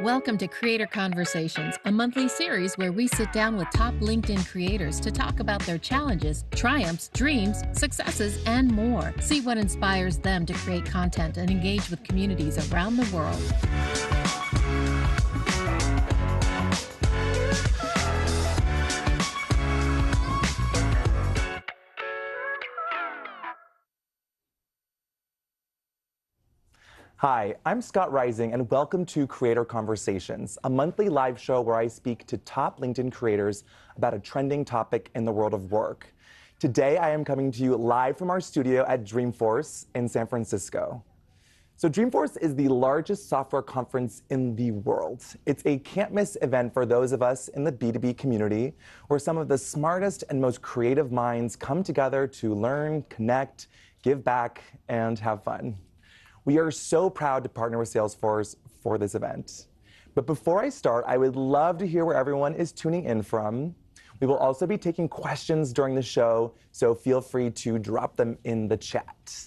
Welcome to Creator Conversations, a monthly series where we sit down with top LinkedIn creators to talk about their challenges, triumphs, dreams, successes, and more. See what inspires them to create content and engage with communities around the world. Hi, I'm Scott Rising, and welcome to Creator Conversations, a monthly live show where I speak to top LinkedIn creators about a trending topic in the world of work. Today, I am coming to you live from our studio at Dreamforce in San Francisco. So Dreamforce is the largest software conference in the world. It's a can't-miss event for those of us in the B2B community, where some of the smartest and most creative minds come together to learn, connect, give back, and have fun. We are so proud to partner with Salesforce for this event. But before I start, I would love to hear where everyone is tuning in from. We will also be taking questions during the show, so feel free to drop them in the chat.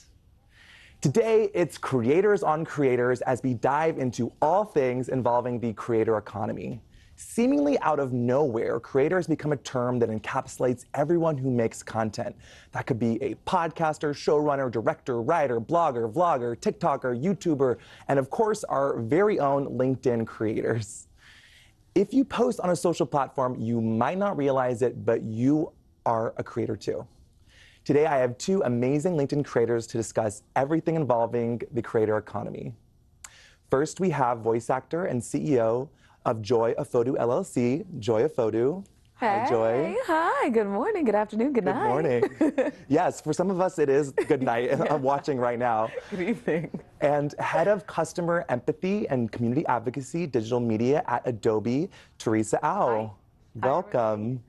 Today, it's Creators on Creators as we dive into all things involving the creator economy. Seemingly out of nowhere, creators become a term that encapsulates everyone who makes content. That could be a podcaster, showrunner, director, writer, blogger, vlogger, TikToker, YouTuber, and of course, our very own LinkedIn creators. If you post on a social platform, you might not realize it, but you are a creator too. Today, I have two amazing LinkedIn creators to discuss everything involving the creator economy. First, we have voice actor and CEO of Joy Ofodu LLC, Joy Ofodu. Hey, hi, Joy. Hi, good morning, good afternoon, good night. Good morning. Yes, for some of us it is good night. I'm watching right now. Good evening. And head of customer empathy and community advocacy, digital media at Adobe, Teresa. Hi. Welcome.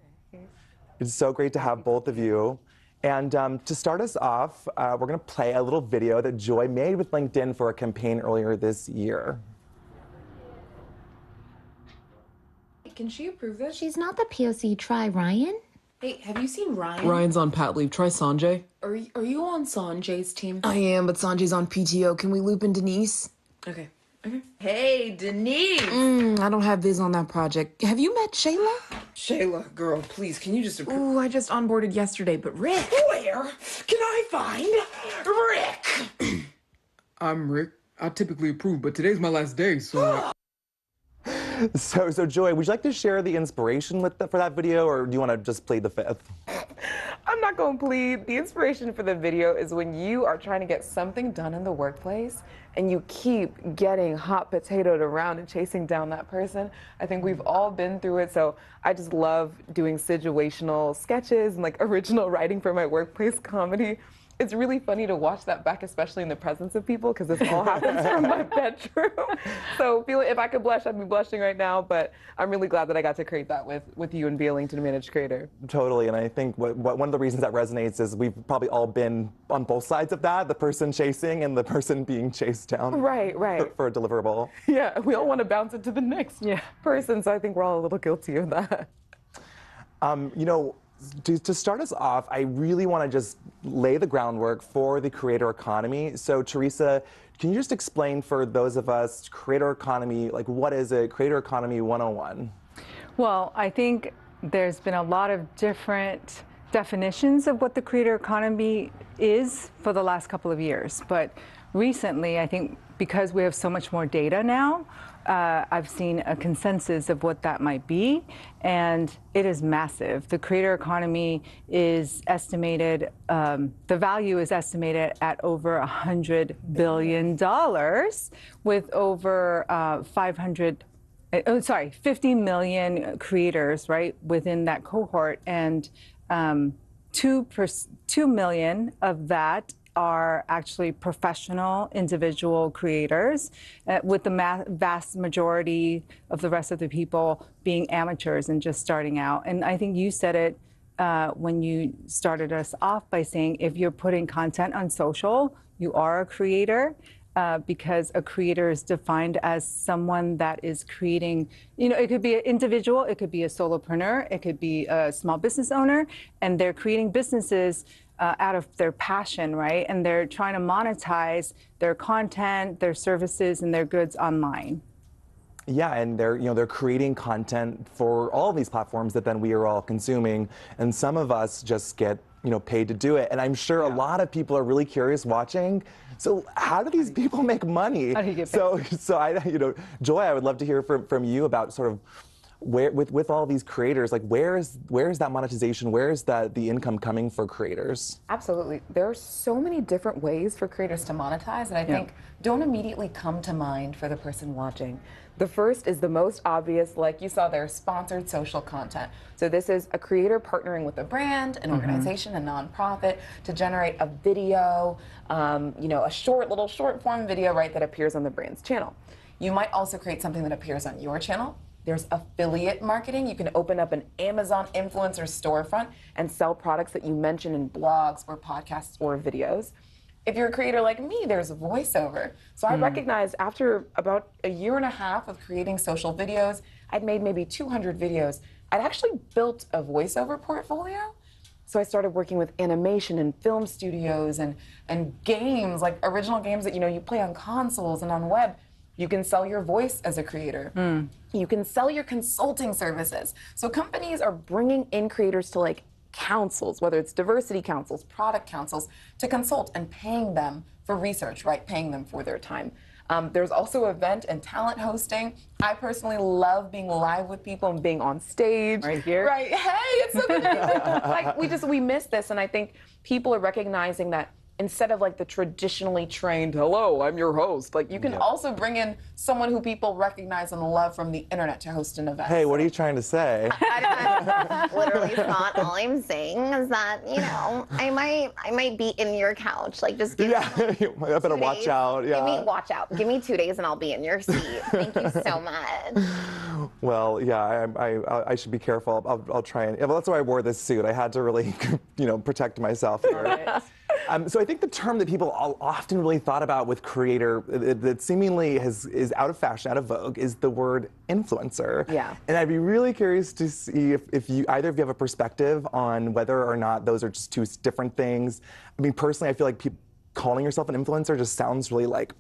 It's so great to have both of you. And to start us off, we're going to play a little video that Joy made with LinkedIn for a campaign earlier this year. Can she approve this? She's not the POC. Try Ryan. Hey, have you seen Ryan? Ryan's on pat leave. Try Sanjay. Are you on Sanjay's team? I am, but Sanjay's on PTO. Can we loop in Denise? Okay. Hey, Denise! I don't have Viz on that project. Have you met Shayla? Shayla, girl, please, can you just approve? Ooh, I just onboarded yesterday, but Rick. Where can I find Rick? I'm Rick. I typically approve, but today's my last day, so... So Joy, would you like to share the inspiration for that video, or do you want to just plead the fifth? I'm not going to plead. The inspiration for the video is when you are trying to get something done in the workplace and you keep getting hot potatoed around and chasing down that person. I think we've all been through it, so I just love doing situational sketches and like original writing for my workplace comedy. It's really funny to watch that back, especially in the presence of people, because this all happens from my bedroom. So if I could blush, I'd be blushing right now, but I'm really glad that I got to create that with you and be a LinkedIn managed creator. Totally, and I think one of the reasons that resonates is we've probably all been on both sides of that, the person chasing and the person being chased down. Right. For a deliverable. Yeah, we all want to bounce it to the next person, so I think we're all a little guilty of that. You know, to start us off, I really want to just lay the groundwork for the creator economy. So Teresa, can you just explain for those of us, creator economy, like what is it, creator economy 101? Well, I think there's been a lot of different definitions of what the creator economy is for the last couple of years. But recently, I think because we have so much more data now, I've seen a consensus of what that might be, and it is massive. The creator economy is estimated, the value is estimated at over $100 billion, with over 50 million creators, right, within that cohort, and 2 million of that are actually professional individual creators, with the vast majority of the rest of the people being amateurs and just starting out. And I think you said it when you started us off by saying if you're putting content on social, you are a creator. Because a creator is defined as someone that is creating, it could be an individual, it could be a solopreneur, it could be a small business owner, and they're creating businesses out of their passion, right? And they're trying to monetize their content, their services, and their goods online. Yeah, and they're creating content for all of these platforms that then we are all consuming, and some of us just get paid to do it. And I'm sure a lot of people are really curious watching. So how do these people make money? How do you get paid? So I, Joy, I would love to hear from you about sort of where with all these creators, like where is that monetization? Where is the income coming for creators? Absolutely. There are so many different ways for creators to monetize that I think don't immediately come to mind for the person watching. The first is the most obvious, like you saw there, sponsored social content. So this is a creator partnering with a brand, an organization, a nonprofit to generate a video, a short form video, right, that appears on the brand's channel. You might also create something that appears on your channel. There's affiliate marketing. You can open up an Amazon influencer storefront and sell products that you mention in blogs or podcasts or videos. If you're a creator like me, there's voiceover. So I recognized after about a year and a half of creating social videos, I'd made maybe 200 videos. I'd actually built a voiceover portfolio. So I started working with animation and film studios and games, like original games that you play on consoles and on web. You can sell your voice as a creator. You can sell your consulting services. So companies are bringing in creators to like councils, whether it's diversity councils, product councils, to consult and paying them for research, right? Paying them for their time. There's also event and talent hosting. I personally love being live with people and being on stage. Right here. Right, hey, it's so good. Like we miss this, and I think people are recognizing that instead of like the traditionally trained, hello, I'm your host, like you can also bring in someone who people recognize and love from the internet to host an event. Hey, what are you trying to say? Literally, not all I'm saying is that, I might be in your couch. Like, just give me I better watch out. Yeah. Watch out. Give me 2 days and I'll be in your seat. Thank you so much. Well, yeah, I should be careful. I'll try and. Well, that's why I wore this suit. I had to really, protect myself here. Right. So I think the term that people often really thought about with creator that seemingly is out of fashion, out of vogue, is the word influencer. Yeah. And I'd be really curious to see if either of you have a perspective on whether or not those are just two different things. I mean, personally, I feel like calling yourself an influencer just sounds really like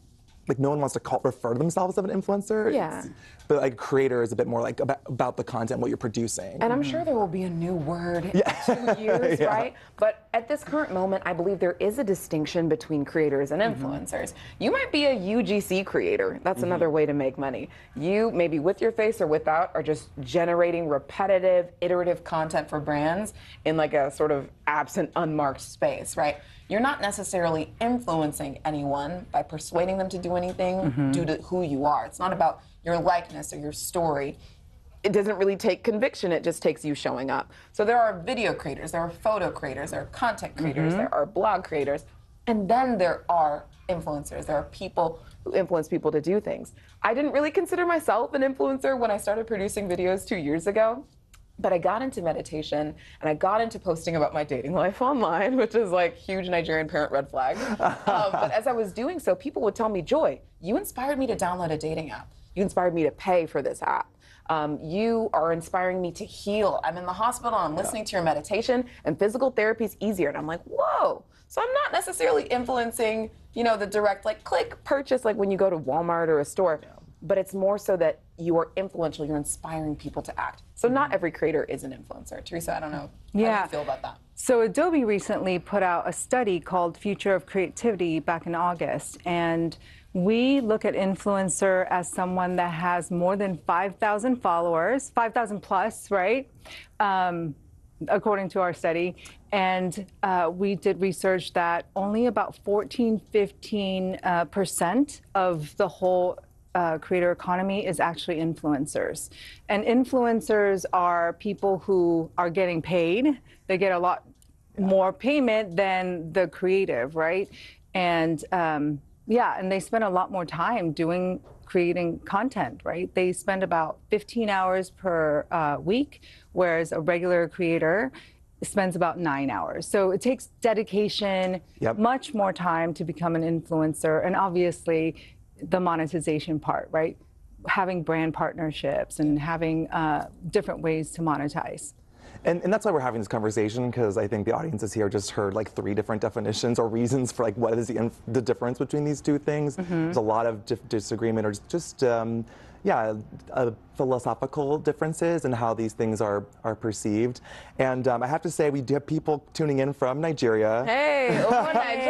no one wants to refer to themselves as an influencer. Yeah. But like creator is a bit more like about the content, what you're producing. And I'm sure there will be a new word in 2 years, right? But at this current moment, I believe there is a distinction between creators and influencers. You might be a UGC creator. That's another way to make money. You, maybe with your face or without, are just generating repetitive, iterative content for brands in like a sort of absent, unmarked space, right? You're not necessarily influencing anyone by persuading them to do anything due to who you are. It's not about your likeness or your story. It doesn't really take conviction, it just takes you showing up. So there are video creators, there are photo creators, there are content creators, there are blog creators, and then there are influencers. There are people who influence people to do things. I didn't really consider myself an influencer when I started producing videos 2 years ago. But I got into meditation and I got into posting about my dating life online, which is like huge Nigerian parent red flag. But as I was doing so, people would tell me, Joy, you inspired me to download a dating app. You inspired me to pay for this app. You are inspiring me to heal. I'm in the hospital, I'm listening to your meditation, and physical therapy is easier. And I'm like, whoa. So I'm not necessarily influencing, the direct like click purchase like when you go to Walmart or a store. But it's more so that you are influential, you're inspiring people to act. So not every creator is an influencer. Teresa, I don't know how you feel about that. So Adobe recently put out a study called Future of Creativity back in August, and we look at influencer as someone that has more than 5,000 followers, 5,000 plus, right? According to our study. And we did research that only about 15% of the whole creator economy is actually influencers. And influencers are people who are getting paid. They get a lot more payment than the creative, right? And and they spend a lot more time creating content, right? They spend about 15 hours per week, whereas a regular creator spends about 9 hours. So it takes dedication, much more time to become an influencer, and obviously the monetization part, right? Having brand partnerships and having different ways to monetize. And that's why we're having this conversation, because I think the audiences here just heard like 3 different definitions or reasons for like what is the difference between these two things. There's a lot of disagreement or just philosophical differences and how these things are perceived. And I have to say, we do have people tuning in from Nigeria. Hey, Nigeria.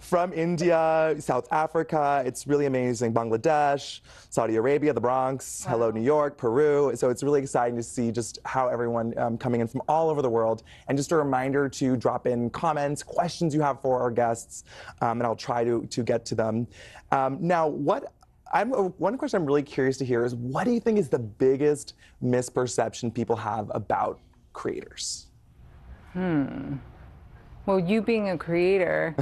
From India, South Africa. It's really amazing. Bangladesh, Saudi Arabia, the Bronx, hello New York, Peru. So it's really exciting to see just how everyone coming in from all over the world. And just a reminder to drop in comments, questions you have for our guests, and I'll try to get to them. Now, one question I'm really curious to hear is, what do you think is the biggest misperception people have about creators? Well, you being a creator,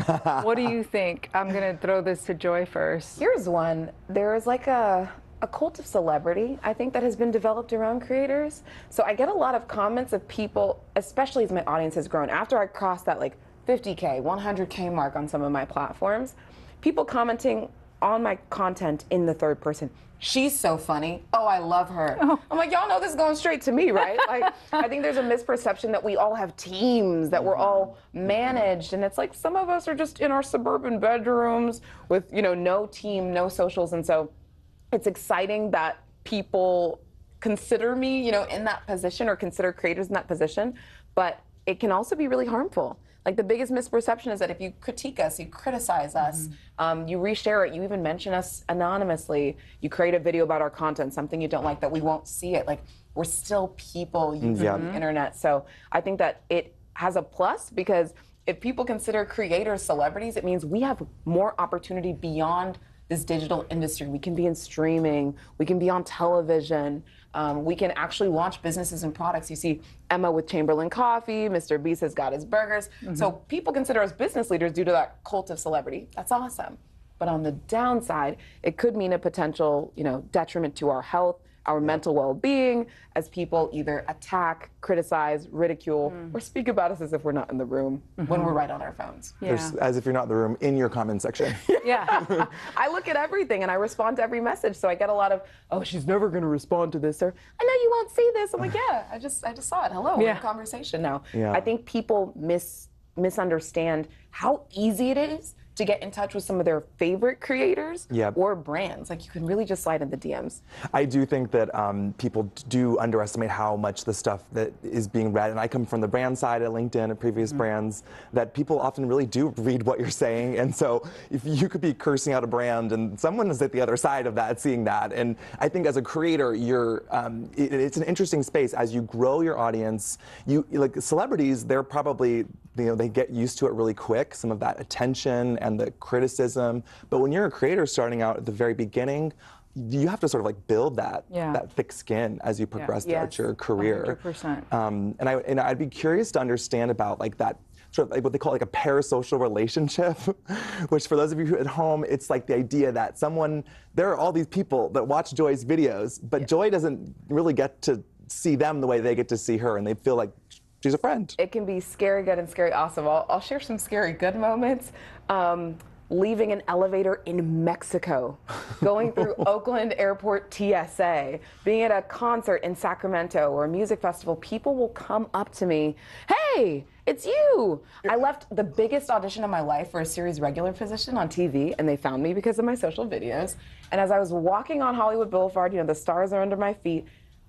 what do you think? I'm going to throw this to Joy first. Here's one. There is like a cult of celebrity, I think, that has been developed around creators. So I get a lot of comments of people, especially as my audience has grown. After I crossed that like 50K, 100K mark on some of my platforms, people commenting on my content in the third person. She's so funny. Oh, I love her. Oh. I'm like, y'all know this is going straight to me, right? Like, I think there's a misperception that we all have teams, that we're all managed. And it's like, some of us are just in our suburban bedrooms with, no team, no socials. And so it's exciting that people consider me, in that position, or consider creators in that position. But it can also be really harmful. Like, the biggest misperception is that if you critique us, you criticize us, you reshare it, you even mention us anonymously, you create a video about our content, something you don't like, that we won't see it. Like, we're still people using the internet. So I think that it has a plus, because if people consider creators celebrities, it means we have more opportunity beyond this digital industry. We can be in streaming, we can be on television, we can actually launch businesses and products. You see Emma with Chamberlain Coffee, Mr. Beast has got his burgers. So people consider us business leaders due to that cult of celebrity. That's awesome. But on the downside, it could mean a potential, detriment to our health, our mental well-being, as people either attack, criticize, ridicule, or speak about us as if we're not in the room when we're right on our phones. As if you're not in the room, in your comment section. I look at everything and I respond to every message, so I get a lot of, oh, she's never going to respond to this, or I know you won't see this. I'm like, yeah, I just saw it. Hello, we're in conversation now. I think people misunderstand how easy it is to get in touch with some of their favorite creators or brands. Like, you can really just slide in the DMs. I do think that people do underestimate how much the stuff that is being read, and I come from the brand side at LinkedIn and previous brands, that people often really do read what you're saying. And so if you could be cursing out a brand and someone is at the other side of that, seeing that. And I think as a creator, it's an interesting space. As you grow your audience, like celebrities, they're probably, they get used to it really quick, some of that attention and the criticism. But when you're a creator starting out at the very beginning, you have to sort of like build that thick skin as you progress throughout your career. 100%. And I'd be curious to understand about like that sort of like what they call like a parasocial relationship, which for those of you at home, it's like the idea that there are all these people that watch Joy's videos, but Joy doesn't really get to see them the way they get to see her, and they feel like she's a friend. It can be scary good and scary awesome. I'll share some scary good moments. Leaving an elevator in Mexico, going through Oakland Airport TSA, being at a concert in Sacramento or a music festival, people will come up to me, hey, it's you. I left the biggest audition of my life for a series regular position on TV, and they found me because of my social videos. And as I was walking on Hollywood Boulevard, the stars are under my feet,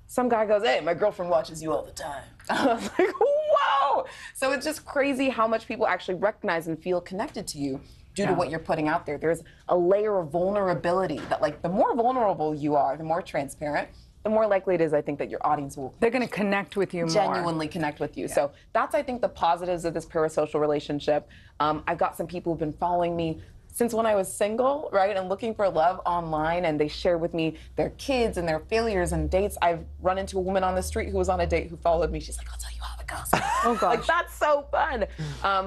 some guy goes, hey, my girlfriend watches you all the time. I was like, whoa! So it's just crazy how much people actually recognize and feel connected to you due to what you're putting out there. There's a layer of vulnerability that, like, the more vulnerable you are, the more transparent, the more likely it is, I think, that your audience will... They're going to connect with you genuinely connect with you. So that's, I think, the positives of this parasocial relationship. I've got some people who've been following me since when I was single, right, and looking for love online, and they share with me their kids and their failures and dates. I've run into a woman on the street who was on a date who followed me. She's like, I'll tell you all the gossip. Oh, gosh. Like, that's so fun.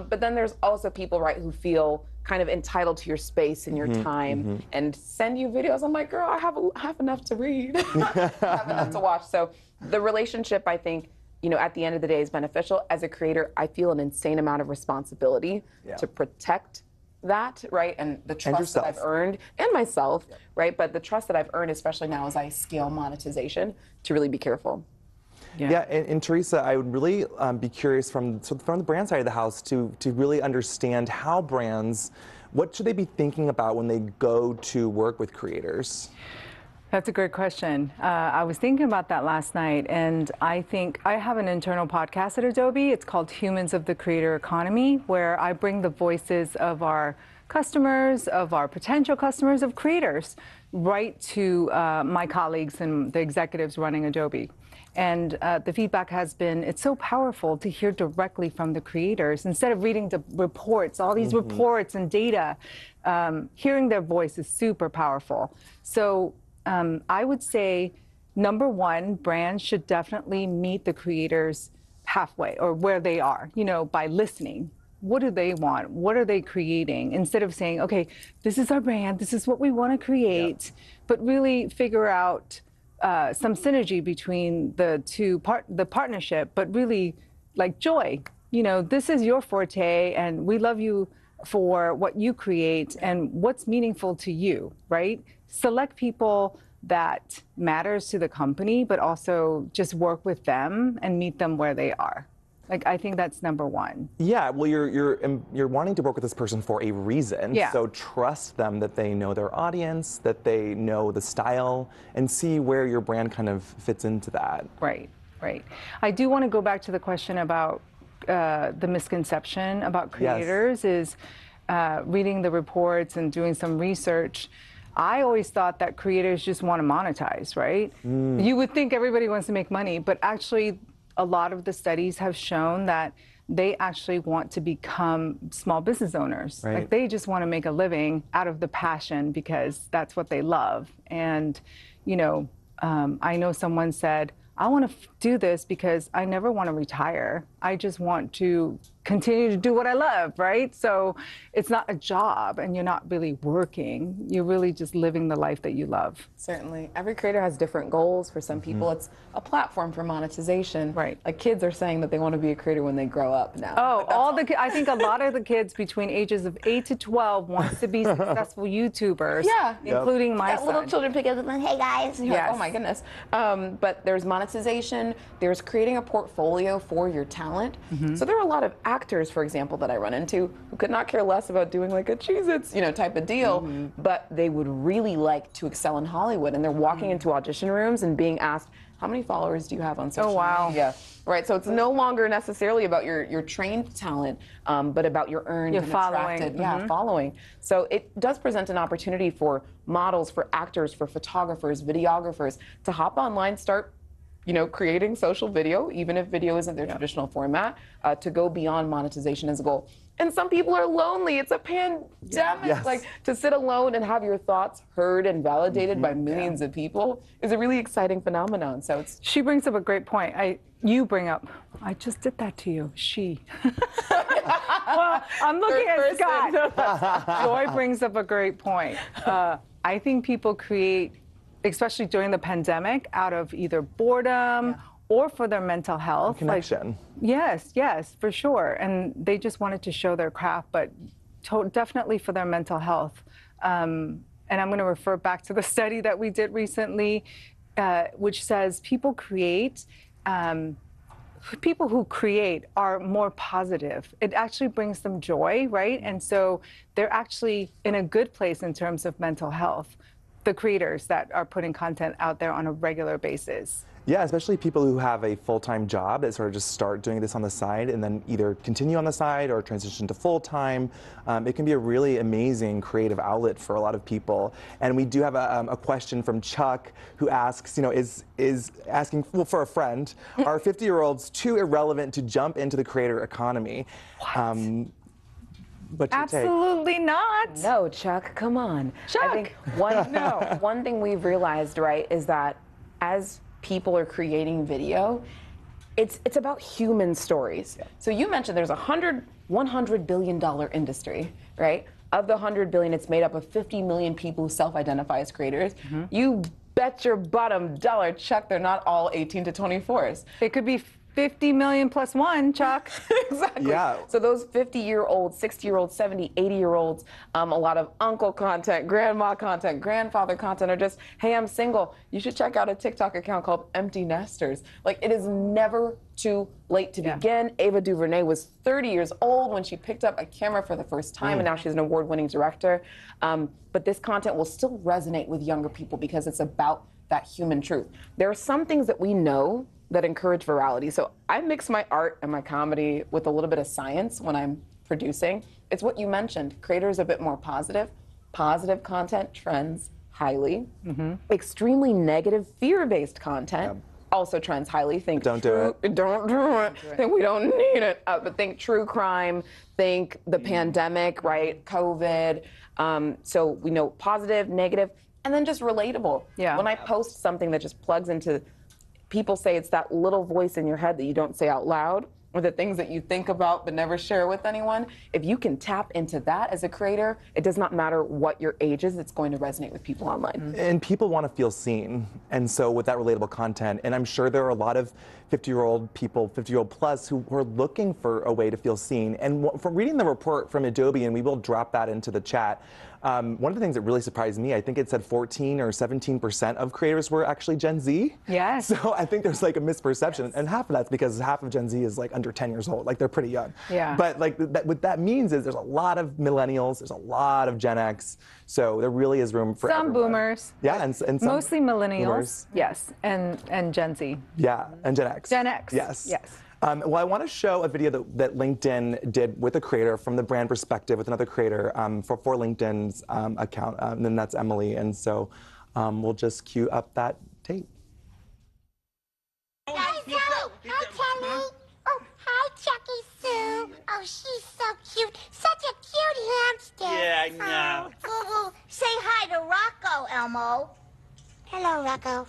But then there's also people, right, who feel kind of entitled to your space and your time and send you videos. I'm like, girl, I have enough to read. I have enough to watch. So the relationship, I think, at the end of the day is beneficial. As a creator, I feel an insane amount of responsibility to protect that, right? And the trust that I've earned, and myself, right? But the trust that I've earned, especially now as I scale monetization, to really be careful. And Teresa, I would really be curious from the brand side of the house to really understand how brands What should they be thinking about when they go to work with creators? That's a great question. I was thinking about that last night, and I think I have an internal podcast at Adobe. It's called Humans of the Creator Economy, where I bring the voices of our customers, of our potential customers, of creators, right to my colleagues and the executives running Adobe. And the feedback has been, it's so powerful to hear directly from the creators. Instead of reading the reports, all these reports and data, hearing their voice is super powerful. So I would say, number one, brands should definitely meet the creators halfway or where they are, by listening. What do they want? What are they creating? Instead of saying, okay, this is our brand, this is what we want to create, but really figure out some synergy between the partnership, but really like joy. This is your forte, and we love you for what you create and what's meaningful to you, right? Select people that matters to the company, but also just work with them and meet them where they are. Like, I think that's number one. Yeah, well, you're wanting to work with this person for a reason. Yeah. So trust them that they know their audience, that they know the style, and see where your brand kind of fits into that. Right, right. I do want to go back to the question about the misconception about creators is reading the reports and doing some research. I always thought that creators just want to monetize, right? You would think everybody wants to make money, but actually a lot of the studies have shown that they actually want to become small business owners. Right. Like, they just want to make a living out of the passion because that's what they love. And, I know someone said, I want to do this because I never want to retire. I just want to continue to do what I love, right? So it's not a job and you're not really working. You're really just living the life that you love. Certainly. Every creator has different goals. For some people, it's a platform for monetization. Right. Like, kids are saying that they want to be a creator when they grow up now. Oh, I think a lot of the kids between ages of 8 to 12 wants to be successful YouTubers, including my son. Little children pick up and hey guys. You're like, oh my goodness. But there's monetization, there's creating a portfolio for your talent. So there are a lot of actors, for example, that I run into who could not care less about doing like a Cheez-Its, type of deal, but they would really like to excel in Hollywood, and they're walking into audition rooms and being asked, how many followers do you have on social media? Right, so it's no longer necessarily about your trained talent, but about your earned and attracted following. So it does present an opportunity for models, for actors, for photographers, videographers to hop online, start creating social video, even if video isn't their traditional format, to go beyond monetization as a goal. And some people are lonely. It's a pandemic. Like, to sit alone and have your thoughts heard and validated by millions of people is a really exciting phenomenon. So She brings up a great point. I just did that to you. She. Well, I'm looking at Scott. Joy brings up a great point. I think people create, especially during the pandemic, out of either boredom or for their mental health. Connection. Yes, for sure. And they just wanted to show their craft, but definitely for their mental health. And I'm going to refer back to the study that we did recently, which says people who create are more positive. It actually brings them joy, right? And so they're actually in a good place in terms of mental health, the creators that are putting content out there on a regular basis. Yeah, especially people who have a full-time job that sort of just start doing this on the side and then either continue on the side or transition to full-time. It can be a really amazing creative outlet for a lot of people. And we do have a question from Chuck, who asks, is asking, well, for a friend, are 50-year-olds too irrelevant to jump into the creator economy? What's your take? Absolutely not. No, Chuck, come on. Chuck. I think one thing we've realized, right, is that as people are creating video, it's about human stories. So you mentioned there's $100 billion industry, right? Of the 100 billion, it's made up of 50 million people who self-identify as creators. You bet your bottom dollar, Chuck, they're not all 18 to 24s. It could be 50 million plus one, Chuck. Exactly. Yeah. So those 50-year-olds, 60-year-olds, 70, 80-year-olds, a lot of uncle content, grandma content, grandfather content, or just, hey, I'm single. You should check out a TikTok account called Empty Nesters. Like, it is never too late to begin. Ava DuVernay was 30 years old when she picked up a camera for the first time, and now she's an award-winning director. But this content will still resonate with younger people because it's about that human truth. There are some things that we know that encourage virality. So I mix my art and my comedy with a little bit of science when I'm producing. It's what you mentioned. Creators a bit more positive. Positive content trends highly. Extremely negative, fear-based content also trends highly. Think Don't do it. Don't do it. Think we don't need it. But think true crime. Think the pandemic, right? COVID. So we know positive, negative, and then just relatable. Yeah. When I post something that just plugs into, people say it's that little voice in your head that you don't say out loud, or the things that you think about but never share with anyone. If you can tap into that as a creator, it does not matter what your age is, it's going to resonate with people online. And people want to feel seen. And so with that relatable content, and I'm sure there are a lot of 50-year-old people, 50-year-old plus, who are looking for a way to feel seen. And from reading the report from Adobe, and we will drop that into the chat, one of the things that really surprised me, I think it said 14 or 17% of creators were actually Gen Z. Yes. So I think there's like a misperception, and half of that's because half of Gen Z is like under 10 years old, like they're pretty young. Yeah. But like what that means is there's a lot of millennials, there's a lot of Gen X, so there really is room for Some everyone. boomers. Yeah, and some Mostly millennials. boomers. Yes, and Gen Z. Yeah, and Gen X. Gen X. Yes. Yes. Well, I want to show a video that LinkedIn did with a creator from the brand perspective with another creator for LinkedIn's account, and then that's Emily. And so we'll just cue up that tape. Hi, Kelly. Hi, Kelly. Oh, hi, Chucky Sue. Oh, she's so cute. Such a cute hamster. Yeah, I know. Oh, say hi to Rocco, Elmo. Hello, Rocco.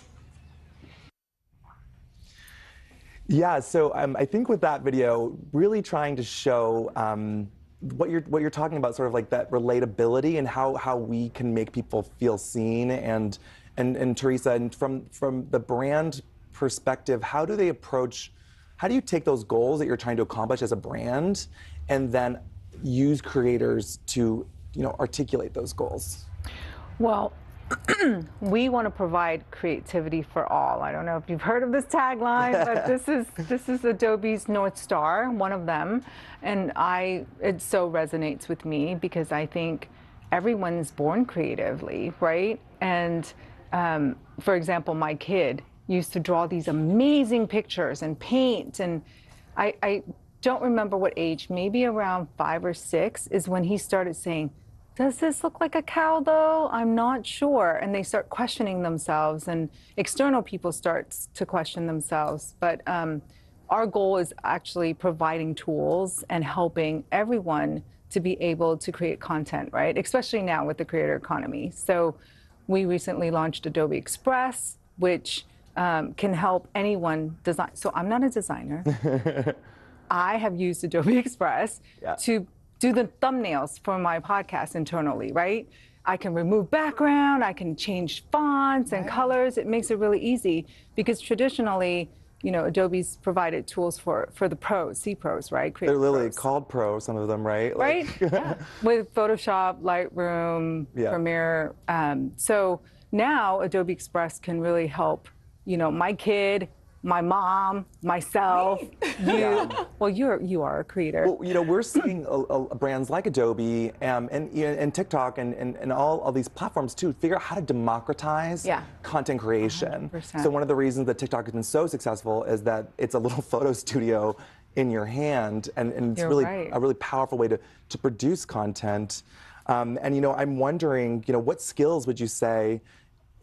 Yeah, so I think with that video, really trying to show what you're talking about, sort of like that relatability and how we can make people feel seen. And Teresa, and from the brand perspective, how do you take those goals that you're trying to accomplish as a brand and then use creators to articulate those goals? Well, we want to provide creativity for all. I don't know if you've heard of this tagline, but this is Adobe's North Star, one of them, and it so resonates with me because I think everyone's born creatively, right? And for example, my kid used to draw these amazing pictures and paint, and I don't remember what age, maybe around 5 or 6 is when he started saying, does this look like a cow though? I'm not sure. And they start questioning themselves, and external people start to question themselves. But our goal is actually providing tools and helping everyone to be able to create content, right? Especially now with the creator economy. So we recently launched Adobe Express, which can help anyone design. So I'm not a designer. I have used Adobe Express to do the thumbnails for my podcast internally, right? I can remove background, I can change fonts and colors. It makes it really easy because traditionally, Adobe's provided tools for the pros, C-pros, right? They're literally called pro, some of them, right? Right, yeah. With Photoshop, Lightroom, Premiere. So now Adobe Express can really help, my kid, my mom, myself, you. Well, you are a creator. Well, we're seeing brands like Adobe and TikTok and all these platforms too figure out how to democratize content creation. 100%. So one of the reasons that TikTok has been so successful is that it's a little photo studio in your hand, and it's really a really powerful way to produce content. And I'm wondering, what skills would you say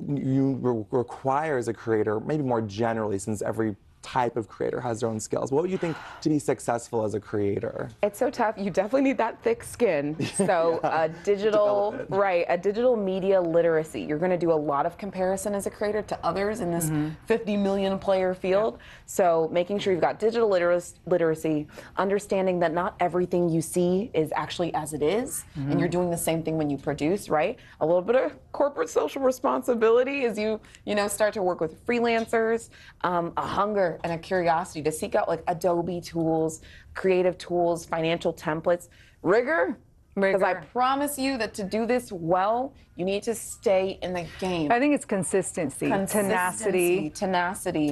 you require as a creator, maybe more generally, since every type of creator has their own skills? What would you think to be successful as a creator? It's so tough. You definitely need that thick skin. So a digital media literacy. You're going to do a lot of comparison as a creator to others in this 50 million player field. So making sure you've got digital literacy, understanding that not everything you see is actually as it is, and you're doing the same thing when you produce, right? A little bit of corporate social responsibility as you start to work with freelancers, a hunger wonder and a curiosity to seek out like Adobe tools, creative tools, financial templates, rigor. Because I promise you that to do this well, you need to stay in the game. I think it's consistency, tenacity.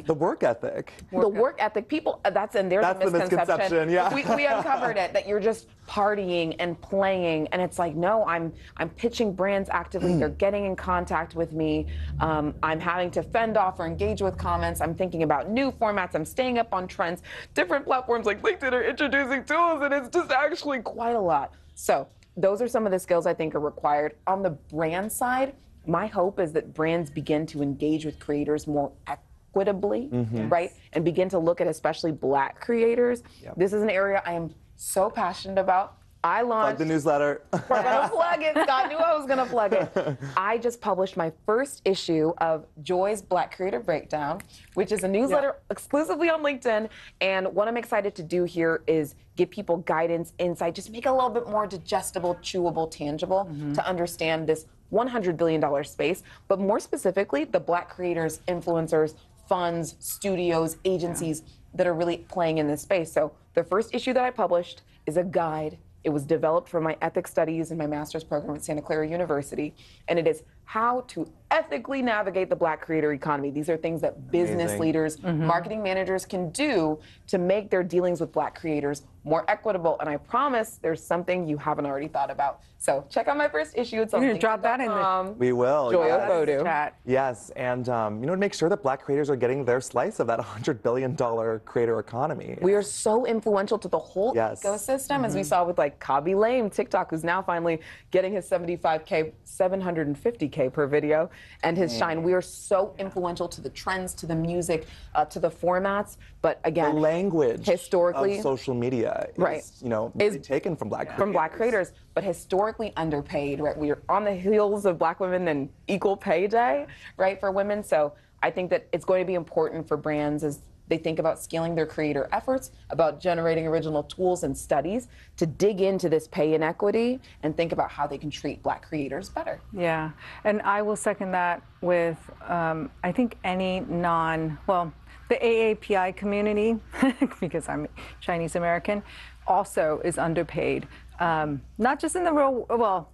The work ethic. The work ethic. People, that's a misconception. Yeah. We uncovered it, that you're just partying and playing. And it's like, no, I'm pitching brands actively. They're getting in contact with me. I'm having to fend off or engage with comments. I'm thinking about new formats. I'm staying up on trends. Different platforms like LinkedIn are introducing tools, and it's just actually quite a lot. So those are some of the skills I think are required. On the brand side, my hope is that brands begin to engage with creators more equitably, right? And begin to look at especially Black creators. Yep. This is an area I am so passionate about. I launched the newsletter. We're gonna plug it. Scott knew I was gonna plug it. I just published my first issue of Joy's Black Creator Breakdown, which is a newsletter exclusively on LinkedIn. And what I'm excited to do here is give people guidance, insight, just make it a little bit more digestible, chewable, tangible to understand this $100 billion space, but more specifically, the Black creators, influencers, funds, studios, agencies that are really playing in this space. So the first issue that I published is a guide. It was developed for my ethics studies in my master's program at Santa Clara University, and it is how to ethically navigate the Black creator economy. These are things that business leaders, marketing managers can do to make their dealings with Black creators more equitable. And I promise there's something you haven't already thought about. So check out my first issue. It's on You're gonna drop that in the We will. Joy Ofodu. chat. Yes, and you know, to make sure that Black creators are getting their slice of that $100 billion creator economy. We are so influential to the whole ecosystem, as we saw with like Kabi Lame, TikTok, who's now finally getting his 75K, 750K per video, and his shine. We are so influential to the trends, to the music, to the formats. But again, the language historically of social media is, you know, really taken from Black creators. Black creators, but historically underpaid, right? We are on the heels of Black women and Equal Pay Day, right, for women. So I think that it's going to be important for brands as they think about scaling their creator efforts, about generating original tools and studies to dig into this pay inequity and think about how they can treat Black creators better. Yeah, and I will second that with, I think any the AAPI community, because I'm Chinese American, also is underpaid. Not just in the real,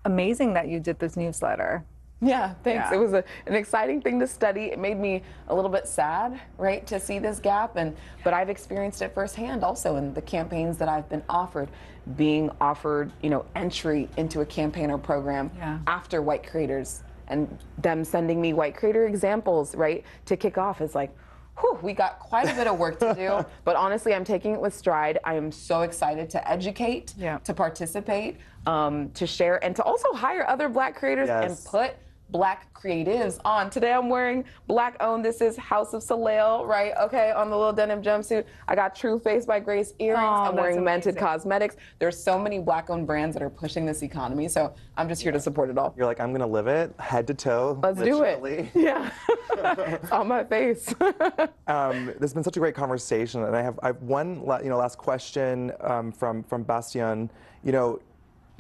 amazing that you did this newsletter. Yeah, thanks. Yeah. It was an exciting thing to study. It made me a little bit sad, right, to see this gap. But I've experienced it firsthand also in the campaigns that I've been offered, being offered, you know, entry into a campaign or program after white creators, and them sending me white creator examples, right, to kick off. It's like, whew, we got quite a bit of work to do. But honestly, I'm taking it with stride. I am so excited to educate, to participate, to share, and to also hire other Black creators and put Black creatives on. Today I'm wearing Black owned. This is House of Soleil, right? Okay, on the little denim jumpsuit. I got True Face by Grace earrings. I'm wearing Mented Cosmetics. There's so many Black owned brands that are pushing this economy. So I'm just here to support it all. You're like, I'm gonna live it, head to toe. Let's do it. Yeah, it's on my face. This has been such a great conversation, and I have one last question from Bastien. You know,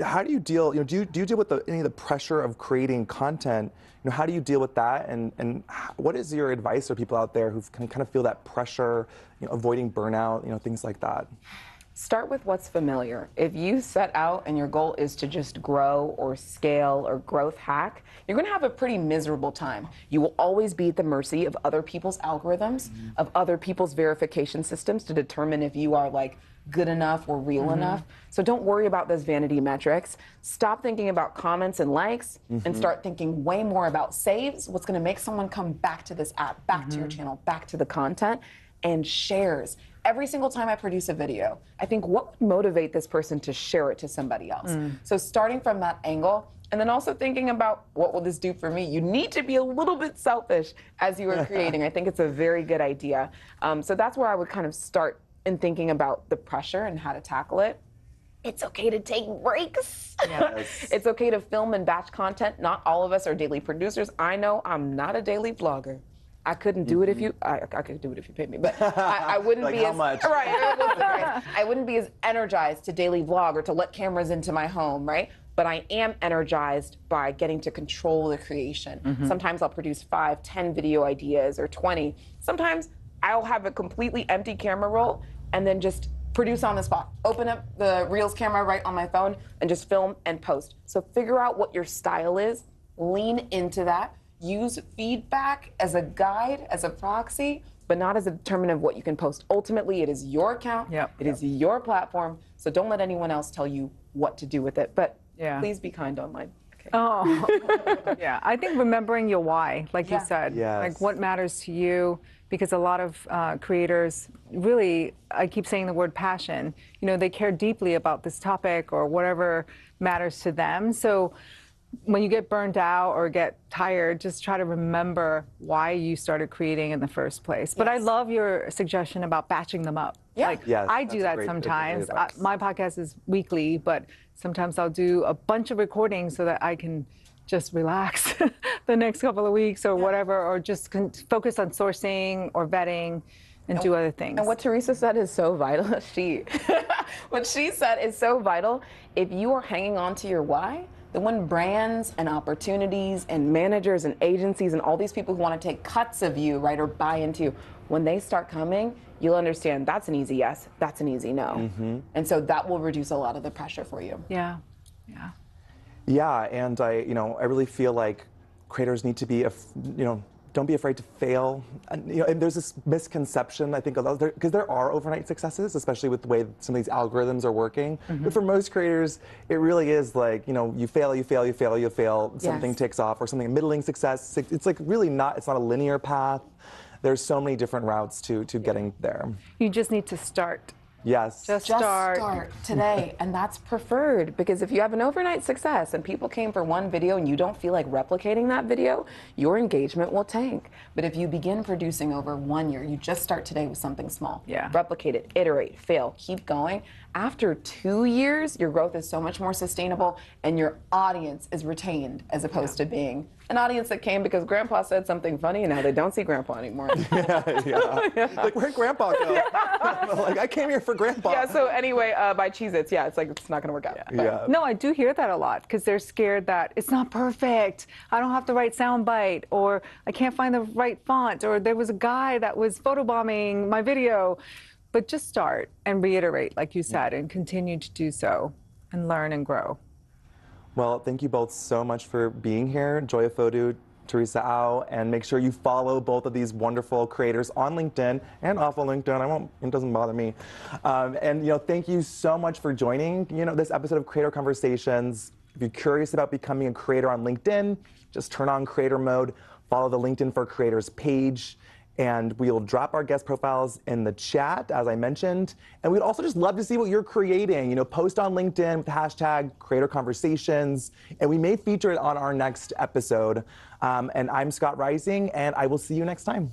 how do you deal? You know, do you deal with any of the pressure of creating content? You know, how do you deal with that? And what is your advice for people out there who can kind of feel that pressure? You know, avoiding burnout. You know, things like that. Start with what's familiar. If you set out and your goal is to just grow or scale or growth hack, you're going to have a pretty miserable time. You will always be at the mercy of other people's algorithms, of other people's verification systems to determine if you are like good enough or real enough. So don't worry about those vanity metrics. Stop thinking about comments and likes and start thinking way more about saves, what's going to make someone come back to this app, back to your channel, back to the content, and shares. Every single time I produce a video, I think, what would motivate this person to share it to somebody else? So starting from that angle, and then also thinking about, what will this do for me? You need to be a little bit selfish as you are creating. I think it's a very good idea. So that's where I would kind of start in thinking about the pressure and how to tackle it. It's okay to take breaks. Yes. It's okay to film and batch content. Not all of us are daily producers. I know I'm not a daily vlogger. I couldn't do it if you, I could do it if you paid me, but I wouldn't like be how as, much? Right, I wouldn't be as energized to daily vlog or to let cameras into my home, right? But I am energized by getting to control the creation. Sometimes I'll produce 5, 10 video ideas or 20. Sometimes I'll have a completely empty camera roll and then just produce on the spot. Open up the Reels camera right on my phone and just film and post. So figure out what your style is, lean into that, use feedback as a guide, as a proxy, but not as a determinant of what you can post. Ultimately, it is your account, it is your platform, so don't let anyone else tell you what to do with it. But please be kind online. Okay. Oh, yeah. I think remembering your why, like you said, like what matters to you, because a lot of creators really, I keep saying the word passion, you know, they care deeply about this topic or whatever matters to them. So when you get burned out or get tired, just try to remember why you started creating in the first place. But I love your suggestion about batching them up. Like, I do that sometimes. My podcast is weekly, but sometimes I'll do a bunch of recordings so that I can just relax the next couple of weeks or whatever, or just focus on sourcing or vetting and do other things. And what Teresa said is so vital. What she said is so vital. If you are hanging on to your why, then when brands and opportunities and managers and agencies and all these people who want to take cuts of you, right, or buy into you, when they start coming, you'll understand that's an easy yes, that's an easy no. And so that will reduce a lot of the pressure for you. Yeah. Yeah, and I really feel like creators need to be, don't be afraid to fail. And, and there's this misconception, I think, because there are overnight successes, especially with the way some of these algorithms are working. But for most creators, it really is like, you fail, you fail, you fail, you fail, something takes off, or something, a middling success. It's like really not, it's not a linear path. There's so many different routes to getting there. You just need to start. Yes. Just start today, and that's preferred, because if you have an overnight success and people came for one video and you don't feel like replicating that video, your engagement will tank. But if you begin producing over 1 year, you just start today with something small. Replicate it, iterate, fail, keep going. After 2 years, your growth is so much more sustainable and your audience is retained, as opposed to being an audience that came because grandpa said something funny and now they don't see grandpa anymore. Like, where'd grandpa go? Like, I came here for grandpa. Yeah, so anyway, buy Cheez-Its, it's like, it's not gonna work out. No, I do hear that a lot, because they're scared that it's not perfect, I don't have the right soundbite, or I can't find the right font, or there was a guy that was photobombing my video. But just start and reiterate, like you said, and continue to do so and learn and grow. Well, thank you both so much for being here. Joy Ofodu, Teresa Au, and make sure you follow both of these wonderful creators on LinkedIn and off of LinkedIn. It doesn't bother me. And thank you so much for joining this episode of Creator Conversations. If you're curious about becoming a creator on LinkedIn, just turn on creator mode, follow the LinkedIn for Creators page. And we'll drop our guest profiles in the chat, as I mentioned. And we'd also just love to see what you're creating. Post on LinkedIn with the hashtag Creator Conversations, and we may feature it on our next episode. And I'm Scott Rising, and I will see you next time.